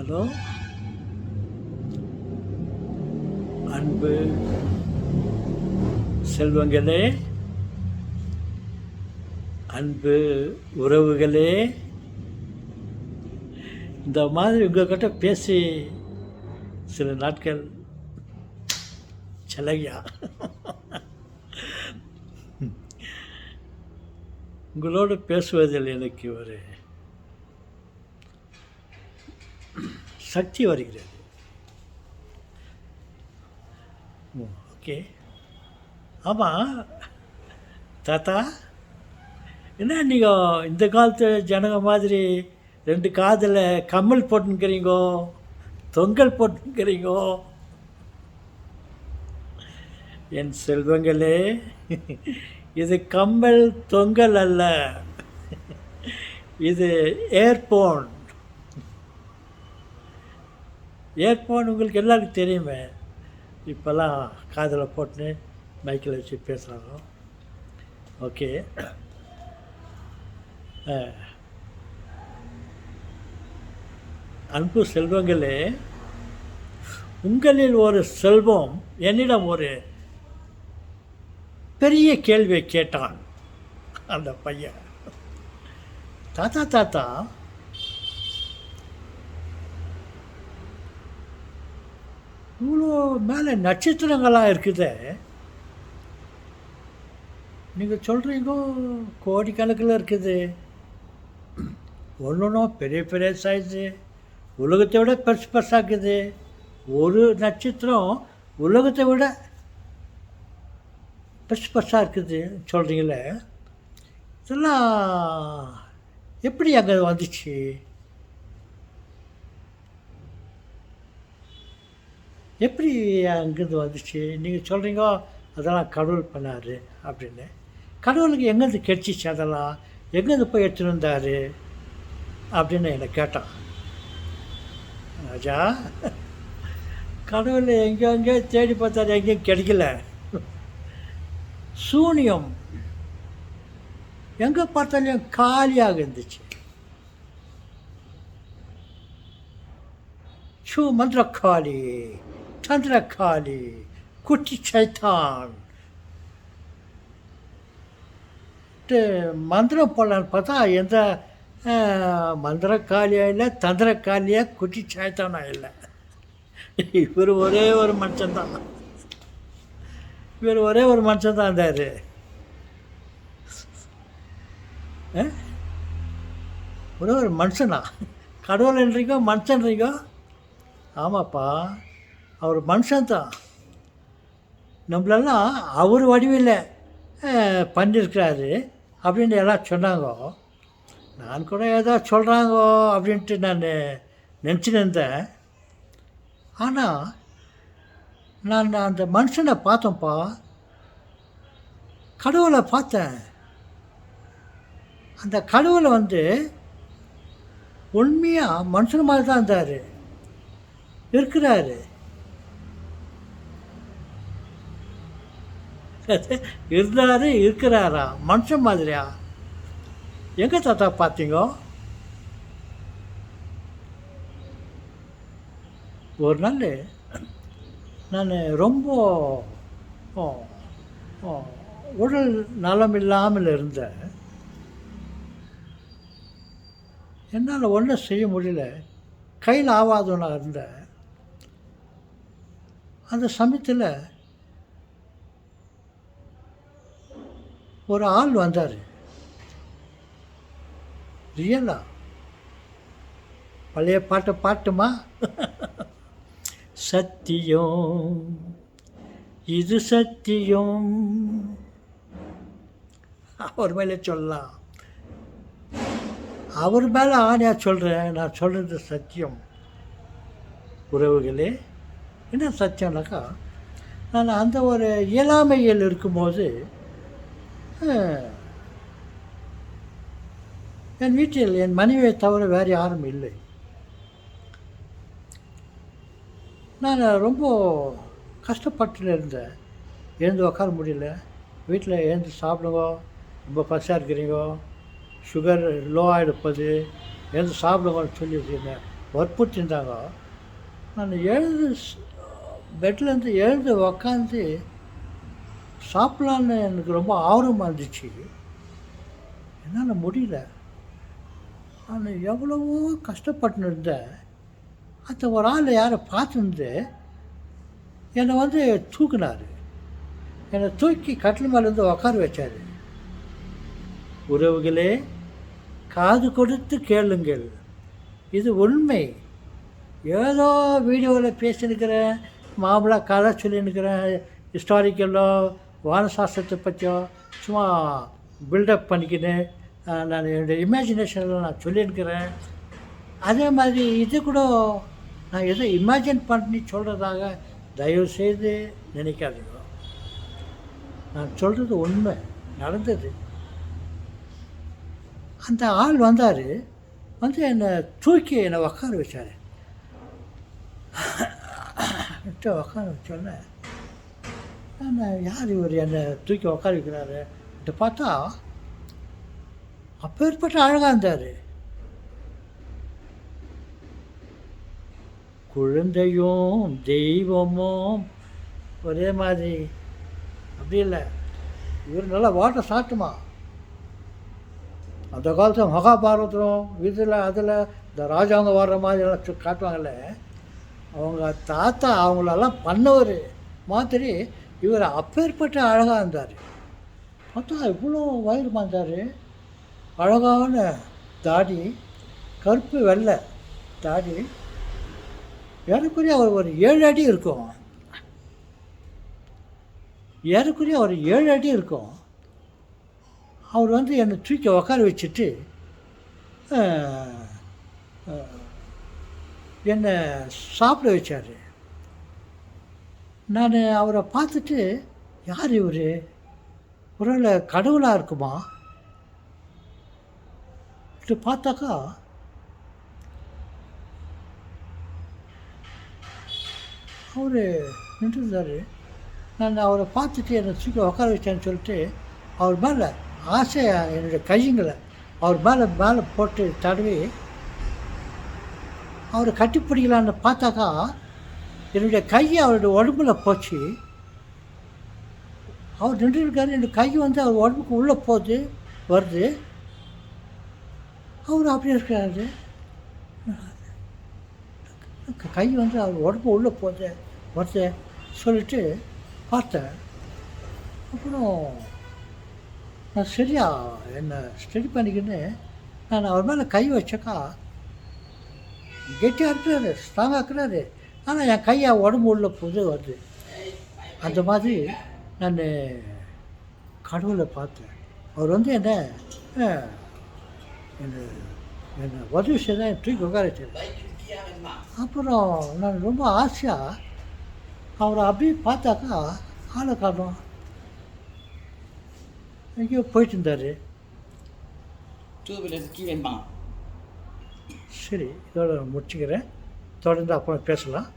Hello, அன்பு செல்வங்களே, அன்பு உறவுகளே, இந்த மாதிரி உங்கள்கிட்ட பேசி சில நாட்கள் செலவியா. உங்களோடு பேசுவதில் எனக்கு ஒரு சக்தி வருகிறது. ஓகே. ஆமாம் தாத்தா, என்ன நீங்கள் இந்த காலத்து ஜனங்க மாதிரி 2 காதில் கம்மல் போட்டுக்கிறீங்கோ, தொங்கல் போட்டுக்கிறீங்கோ? என் செல்வங்களே, இது கம்மல் தொங்கல் அல்ல, இது ஏர்போன். ஏர்போன் உங்களுக்கு எல்லாருக்கும் தெரியுமே. இப்போல்லாம் காதில் போட்டுன்னு மைக்கில் வச்சு பேசுகிறாங்க. ஓகே. அன்பு செல்வங்களே, உங்களில் ஒரு செல்வம் என்னிடம் ஒரு பெரிய கேள்வியை கேட்டான். அந்த பையன், தாத்தா தாத்தா, இவ்வளோ மேலே நட்சத்திரங்களாக இருக்குது, நீங்கள் சொல்கிறீங்க கோடிக்கணக்கில் இருக்குது, ஒன்றும் பெரிய பெரிய சைஸு, உலகத்தை விட பெருசு பெருசாக்குது. ஒரு நட்சத்திரம் உலகத்தை விட பெருசு பெருசாக இருக்குது சொல்கிறீங்களே, இதெல்லாம் எப்படி அங்கே வந்துச்சு? எப்படி அங்கேருந்து வந்துச்சு? நீங்கள் சொல்கிறீங்க அதெல்லாம் கடவுள் பண்ணார் அப்படின்னு. கடவுளுக்கு எங்கேருந்து கிடச்சிச்சு? அதெல்லாம் எங்கேருந்து போய் எடுத்துகிட்டு வந்தார் அப்படின்னு என்னை கேட்டான். ராஜா, கடவுள் எங்கெங்கே தேடி பார்த்தாரு, எங்கேயும் கிடைக்கல. சூனியம் எங்கே பார்த்தாலும் காலியாக இருந்துச்சு. மந்திரக்காளி, சந்திரக்காளி, குட்டி சைத்தான் மந்திரம் போடலான்னு பார்த்தா எந்த மந்திரக்காளியாக இல்லை, தந்திரக்காளியாக, குட்டி சைத்தானா இல்லை. இவர் ஒரே ஒரு மனுஷன்தான். இவர் ஒரே ஒரு மனுஷன்தான் இருந்தார். ஒரே ஒரு மனுஷனா? கடவுள்ன்றீங்க, மனுஷன்றீங்க? ஆமாப்பா, அவர் மனுஷன்தான். நம்மளெல்லாம் அவர் வடிவில் பண்ணியிருக்கிறாரு அப்படின்னு எல்லாம் சொன்னாங்க. நான் கூட ஏதோ சொல்கிறாங்கோ அப்படின்ட்டு நான் நினச்சின்னு இருந்தேன். ஆனால் நான் அந்த மனுஷனை பார்த்தேன்ப்பா, கடவுளை பார்த்தேன். அந்த கடவுளை உண்மையாக மனுஷன் மாதிரி தான் இருக்கிறாரு. இருக்கிறாரா மனுஷன் மாதிரியா? எங்கே தாத்தா பார்த்தீங்க? ஒரு நாள் நான் ரொம்ப உடல் நலம் இல்லாமல் இருந்தேன். என்னால் ஒன்றும் செய்ய முடியல, கையில் ஆகாதவனா இருந்தேன். அந்த சமயத்தில் ஒரு ஆள் வந்தார். ரியலா பழைய பாட்டை பாட்டுமா? சத்தியம், இது சத்தியம், அவர் மேலே சொல்லலாம். அவர் மேலே ஆணையாக சொல்கிறேன், நான் சொல்கிறது சத்தியம். உறவுகளே, என்ன சத்தியம்னாக்கா, நான் அந்த ஒரு இயலாமையில் இருக்கும்போது என் வீட்டில் என் மனைவியை தவிர வேறு யாரும் இல்லை. நான் ரொம்ப கஷ்டப்பட்டு இருந்தேன். எழுந்து உட்கார முடியல. வீட்டில் எழுந்து சாப்பிடுங்க, ரொம்ப பசியாக இருக்கிறீங்க, சுகர் லோ ஆகிடுப்பது, எழுந்து சாப்பிடுங்கன்னு சொல்லி வச்சுருந்தேன். வற்புறுத்தியிருந்தாங்க. நான் எழுந்து பெட்லேருந்து எழுந்து உக்காந்து சாப்பிட்லான்னு எனக்கு ரொம்ப ஆர்வமாக இருந்துச்சு. என்னால் முடியல. நான் எவ்வளவோ கஷ்டப்பட்டுன்னு இருந்தேன். அந்த ஒரு ஆள் யாரை பார்த்துருந்து என்னை வந்து தூக்குனார். என்னை தூக்கி கட்டில் மேலேருந்து உட்கார வச்சார். உறவுகளே, காது கொடுத்து கேளுங்கள், இது உண்மை. ஏதோ வீடியோவில் பேசினுக்கிறேன், மாமூலாக கதை சொல்லினுக்கிறேன், ஹிஸ்டாரிக்கலோ வானசாஸ்திரத்தை பற்றியோ சும்மா பில்டப் பண்ணிக்கின்னு நான் என்னுடைய இமேஜினேஷனில் நான் சொல்லியிருக்கிறேன். அதே மாதிரி இது கூட நான் எதோ இமேஜின் பண்ணி சொல்கிறதாக தயவுசெய்து நினைக்காதீங்க. நான் சொல்கிறது உண்மை, நடந்தது. அந்த ஆள் வந்தார், வந்து என்னை தூக்கி என்னை உட்கார வச்சார். உட்கார வச்சோன்னே நான் யார் இவர் என்னை தூக்கி உட்கார வைக்கிறாரு பார்த்தா அப்பேற்பட்ட அழகாக இருந்தார். குழந்தையும் தெய்வமும் ஒரே மாதிரி. அப்படி இல்லை, இவர் நல்லா வாட்டை சாட்டுமா. அந்த காலத்தில் மகாபாரதம் இதில் அதில் இந்த ராஜாங்க வர்ற மாதிரிலாம் காட்டுவாங்கள்ல, அவங்க தாத்தா அவங்களெல்லாம் பண்ணவர் மாதிரி இவர் அப்பேற்பட்ட அழகாக இருந்தார். பார்த்தா இவ்வளோ வயிறுமா இருந்தார். அழகான தாடி, கருப்பு வெள்ளை தாடி, ஏறக்குறைய அவர் ஒரு 7 அடி இருக்கும். ஏறக்குறைய ஒரு 7 அடி இருக்கும். அவர் வந்து என்னை தூக்கி உட்கார வச்சுட்டு என்னை சாப்பிட வச்சார். நான் அவரை பார்த்துட்டு, யார் இவர், ஒருவேளை கடவுளாக இருக்குமா பார்த்தாக்கா அவர் நின்றுருந்தார். நான் அவரை பார்த்துட்டு என்னை தூக்கி உட்கார வச்சேன்னு சொல்லிட்டு அவர் மேலே ஆசையாக என்னுடைய கையுங்களை அவர் மேலே போட்டு தடவி அவரை கட்டிப்பிடிக்கலான்னு பார்த்தாக்கா என்னுடைய கை அவருடைய உடம்புல போச்சு. அவர் நின்றுருக்காரு, என்னுடைய கை வந்து அவர் உடம்புக்கு உள்ளே போகுது வருது. அவர் அப்படியே இருக்கிறாரு, கை வந்து அவர் உடம்பு உள்ளே போகுது வருது சொல்லிட்டு பார்த்தேன். அப்புறம் நான் சரியா என்னை ஸ்டடி பண்ணிக்கின்னு நான் அவர் மேலே கை வச்சக்கா கெட்டியாக இருக்கிறாரு, ஸ்ட்ராங்காக இருக்கிறாரு. ஆனால் என் கையை உடம்பு உள்ள போது வருது. அந்த மாதிரி நான் கடவுளை பார்த்தேன். அவர் வந்து என்னை உதவி செய்தான் தூக்கி உட்கார வச்சார். அப்புறம் நான் ரொம்ப ஆசையாக அவரை அப்படியே பார்த்தாக்கா ஆளை காணோம், எங்கேயோ போயிட்டு இருந்தார். சரி, இதோட முடிச்சுக்கிறேன். தொடர்ந்து அப்புறம் பேசலாம்.